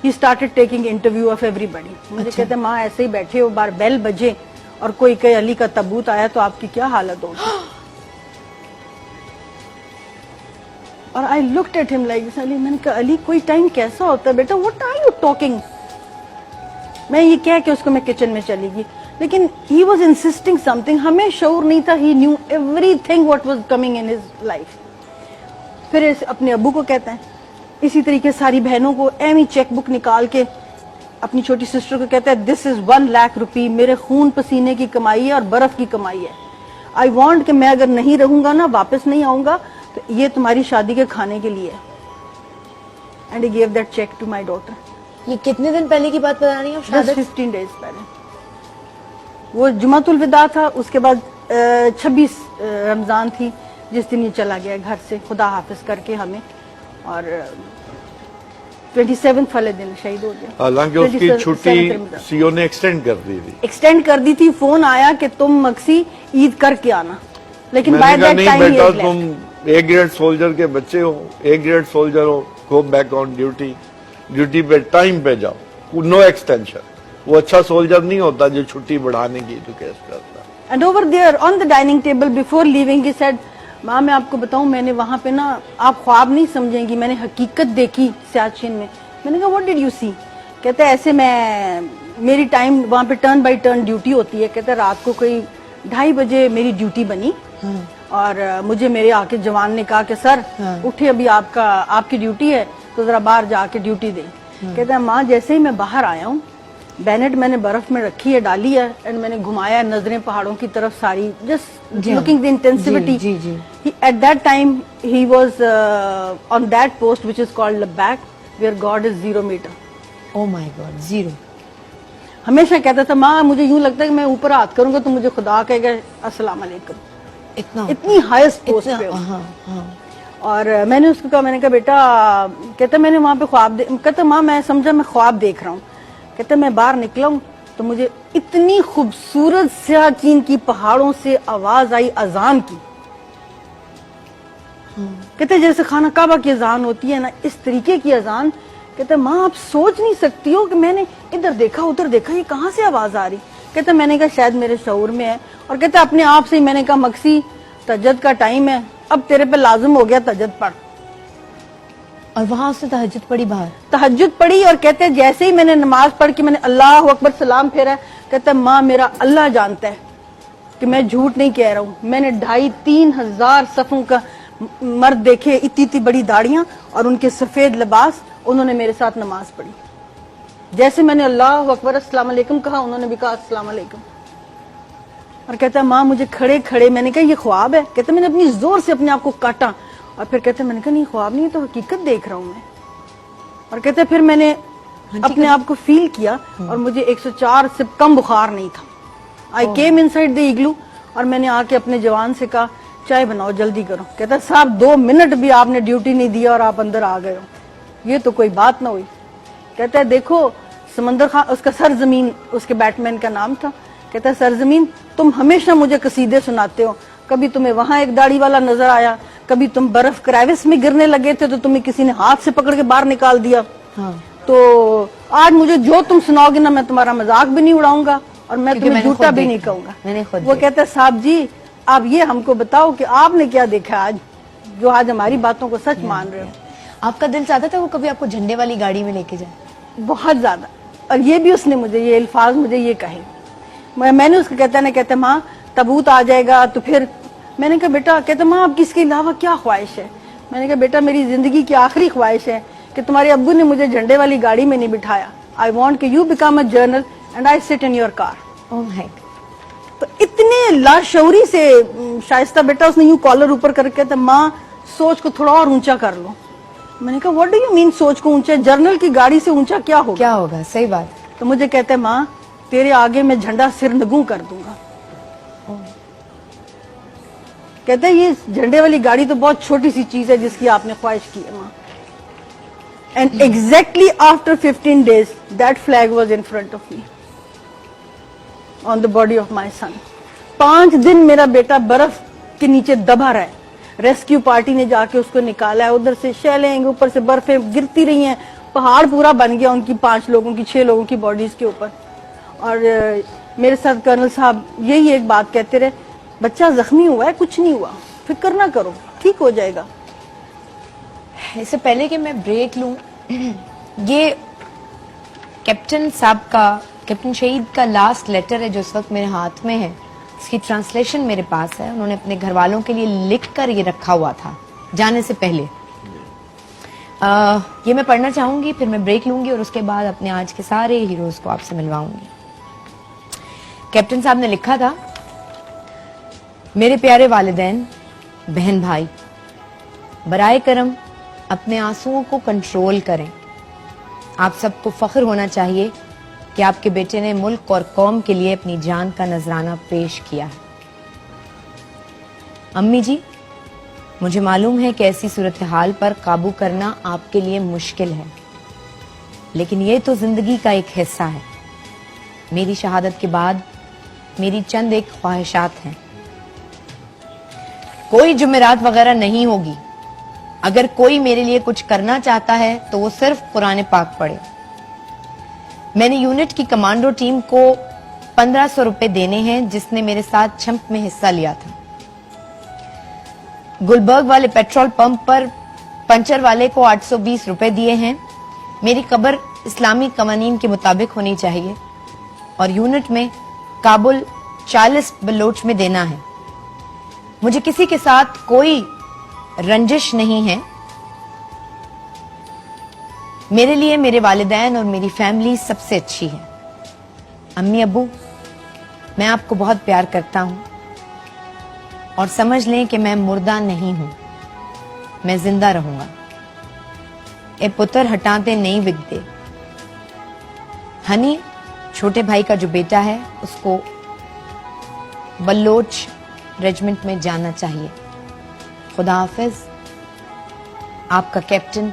He started taking interview of everybody. मुझे कहते माँ ऐसे ही बैठे हो, बार बेल बजे और कोई कहे अली का तबूत आया तो आपकी क्या हालत होगी. और I looked at him like Ali, मैंने कहा अली कोई टाइम कैसा होता है बेटा, what are you talking? मैं ये कह के उसको मैं किचन में चली गई, लेकिन he was insisting something. हमें शऊर नहीं था, he knew everything what was coming in his life. फिर अपने अब्बू को कहता है, इसी तरीके सारी बहनों को एमी चेक बुक निकाल के अपनी छोटी सिस्टर को कहता है दिस इज 1 लाख रुपए मेरे खून पसीने की कमाई है और बर्फ की कमाई है. आई वांट कि मैं अगर नहीं रहूंगा ना, वापस नहीं आऊंगा, तो ये तुम्हारी शादी के खाने के लिए है. And he give that cheque to my daughter. ये कितने दिन पहले की बात बता रही हैं आप? 15 डेज पहले. वो जुमातुल विदा था, उसके बाद 26 रमजान थी जिस दिन ये चला गया घर से खुदा हाफिज करके हमें, और 27 वाले दिन शहीद हो गया. हालांकि उसकी छुट्टी सीओ ने एक्सटेंड कर दी थी. फोन आया कि तुम मक्सी ईद करके आना, लेकिन बाय दैट टाइम तुम A ग्रेड सोल्जर के बच्चे हो, A ग्रेड सोल्जर हो, गो बैक ऑन ड्यूटी पे टाइम पे जाओ, नो एक्सटेंशन. वो अच्छा सोल्जर नहीं होता जो छुट्टी बढ़ाने की रिक्वेस्ट करता. And over there on the dining table before leaving he said माँ मैं आपको बताऊं, मैंने वहां पे ना, आप ख्वाब नहीं समझेंगी, मैंने हकीकत देखी सियाचिन में. मैंने कहा व्हाट डिड यू सी? कहते ऐसे मेरी टाइम वहां पे टर्न बाय टर्न ड्यूटी होती है. कहते रात को कोई 2:30 बजे मेरी ड्यूटी बनी और मुझे मेरे आके जवान ने कहा कि सर उठे, अभी आपकी ड्यूटी है तो जरा बाहर जाके ड्यूटी दे. कहते हैं माँ जैसे ही मैं बाहर आया हूँ, बैनेट मैंने बर्फ में रखी है, डाली है, एंड मैंने घुमाया नजरें पहाड़ों की तरफ सारी, just looking the intensity. At that time he was on that post which is called Labak, where God is 0 meter. Oh my God, 0. हमेशा कहता था माँ मुझे यूं लगता है कि मैं ऊपर हाथ करूंगा तो मुझे खुदा कहेगा अस्सलाम वालेकुम. इतनी हाईएस्ट पोस्ट पे. और मैंने उसको कहा, मैंने कहा बेटा, कहता मैंने वहां पे ख्वाब कहता माँ मैं समझा मैं ख्वाब देख रहा हूँ. कहता मैं बाहर निकला हूँ तो मुझे इतनी खूबसूरत सियाचिन की पहाड़ों से आवाज आई अजान की. कहते जैसे खाना काबा की अजान होती है ना, इस तरीके की अजान. कहते माँ आप सोच नहीं सकती हो कि मैंने इधर देखा उधर देखा, ये कहाँ से आवाज आ रही. कहते मैंने कहा शायद मेरे शऊर में है. और कहते अपने आप से ही मैंने कहा मक्सी तहज्जुद का टाइम है, अब तेरे पे लाजिम हो गया तहज्जुद पढ़. और वहां उसने तहज्जुद पढ़ी, बाहर तहज्जुद पढ़ी. और कहते जैसे ही मैंने नमाज पढ़ के मैंने अल्लाह अकबर सलाम फेरा, कहते माँ मेरा अल्लाह जानता है कि मैं झूठ नहीं कह रहा हूँ, मैंने 2,500-3 हजार सफों का मर्द देखे, इतनी बड़ी दाढ़ियां और उनके सफेद लिबास, उन्होंने मेरे साथ नमाज पढ़ी. जैसे मैंने अल्लाह अकबर अस्सलाम वालेकुम कहा, उन्होंने भी कहा अस्सलाम वालेकुम. और कहता माँ मुझे खड़े खड़े, मैंने कहा ये ख्वाब है. कहते मैंने अपनी जोर से अपने आप को काटा और फिर कहते मैंने कहा नहीं ख्वाब नहीं, तो हकीकत देख रहा हूं मैं. और कहते फिर मैंने अपने आप को फील किया और मुझे 104 से कम बुखार नहीं था. आई केम इनसाइड द इग्लू और मैंने आके अपने जवान से कहा चाय बनाओ जल्दी करो. कहता साहब 2 मिनट भी आपने ड्यूटी नहीं दिया और आप अंदर आ गए हो, ये तो कोई बात ना हुई. कहता है देखो समंदर खान, उसका सरजमीन उसके बैटमैन का नाम था. कहता है सरजमीन तुम हमेशा मुझे कसीदे सुनाते हो, कभी तुम्हें वहां एक दाढ़ी वाला नजर आया, कभी तुम बर्फ क्रेविस में गिरने लगे थे तो तुम्हें किसी ने हाथ से पकड़ के बाहर निकाल दिया. तो आज मुझे जो तुम सुनाओगे ना, मैं तुम्हारा मजाक भी नहीं उड़ाऊंगा और मैं तुम्हें झूठा भी नहीं कहूंगा. वो कहता है साहब जी आप ये हमको बताओ कि आपने क्या देखा आज, जो आज हमारी बातों को सच मान रहे हो. आपका दिल चाहता था वो कभी आपको झंडे वाली गाड़ी में लेके जाए? बहुत ज्यादा. और ये भी उसने मुझे ये अल्फाज मुझे ये कहे. मैंने उसको कहता माँ तबूत आ जाएगा तो फिर. मैंने कहा बेटा, कहता माँ आपकी इसके अलावा क्या ख्वाहिश है? मैंने कहा बेटा मेरी जिंदगी की आखिरी ख्वाहिश है कि तुम्हारे अब्बू ने मुझे झंडे वाली गाड़ी में नहीं बिठाया. आई वॉन्ट कि you become a journal and I sit in your car. Oh my God. तो इतने लाशऊरी से शाइस्ता बेटा उसने यूं कॉलर ऊपर करके कहता माँ सोच को थोड़ा और ऊंचा कर लो. मैंने कहा व्हाट डू यू मीन सोच को ऊंचा? जर्नल की गाड़ी से ऊंचा क्या होगा? सही बात. तो मुझे कहते माँ तेरे आगे मैं झंडा सिर नगू कर दूंगा. कहते ये झंडे वाली गाड़ी तो बहुत छोटी सी चीज है जिसकी आपने ख्वाहिश की है माँ. And exactly after 15 days that flag was in front of me on the body of my son. 5 दिन मेरा बेटा बर्फ के नीचे दबा रहा है. रेस्क्यू पार्टी ने जाके उसको निकाला है, उधर से शेलिंग ऊपर से बर्फें गिरती रही हैं पहाड़ पूरा बन गया उनकी 5 लोगों की 6 लोगों की बॉडीज के ऊपर। और मेरे साथ कर्नल साहब यही एक बात कहते रहे, बच्चा जख्मी हुआ है, कुछ नहीं हुआ, फिक्र ना करो, ठीक हो जाएगा। इससे पहले कि मैं ब्रेक लूं, ये कैप्टन साहब का, कैप्टन शहीद का लास्ट लेटर है जो इस वक्त मेरे हाथ में है। इसकी ट्रांसलेशन मेरे पास है, उन्होंने अपने घर वालों के लिए लिख कर ये रखा हुआ था जाने से पहले। ये मैं पढ़ना चाहूंगी, फिर मैं ब्रेक लूंगी और उसके बाद अपने आज के सारे हीरोज को आपसे मिलवाऊंगी। कैप्टन साहब ने लिखा था, मेरे प्यारे वालिदैन, बहन भाई, बराए करम अपने आंसुओं को कंट्रोल करें। आप सबको फख्र होना चाहिए कि आपके बेटे ने मुल्क और कौम के लिए अपनी जान का नजराना पेश किया है। अम्मी जी, मुझे मालूम है कि ऐसी सूरत हाल पर काबू करना आपके लिए मुश्किल है, लेकिन ये तो जिंदगी का एक हिस्सा है। मेरी शहादत के बाद मेरी चंद एक ख्वाहिशात हैं। कोई जुमेरात वगैरह नहीं होगी। अगर कोई मेरे लिए कुछ करना चाहता है तो वो सिर्फ कुरान पाक पढ़े। मैंने यूनिट की कमांडो टीम को 1500 रुपए देने हैं जिसने मेरे साथ छंप में हिस्सा लिया था। गुलबर्ग वाले पेट्रोल पंप पर पंचर वाले को 820 रुपए दिए हैं। मेरी कब्र इस्लामी कवानीन के मुताबिक होनी चाहिए और यूनिट में काबुल 40 बलोच में देना है। मुझे किसी के साथ कोई रंजिश नहीं है। मेरे लिए मेरे वालिदैन और मेरी फैमिली सबसे अच्छी है। अम्मी अब्बू, मैं आपको बहुत प्यार करता हूं और समझ लें कि मैं मुर्दा नहीं हूं, मैं जिंदा रहूंगा। ए पुत्र हटाते नहीं बिकते। हनी, छोटे भाई का जो बेटा है, उसको बल्लोच रेजिमेंट में जाना चाहिए। खुदा हाफिज, आपका कैप्टन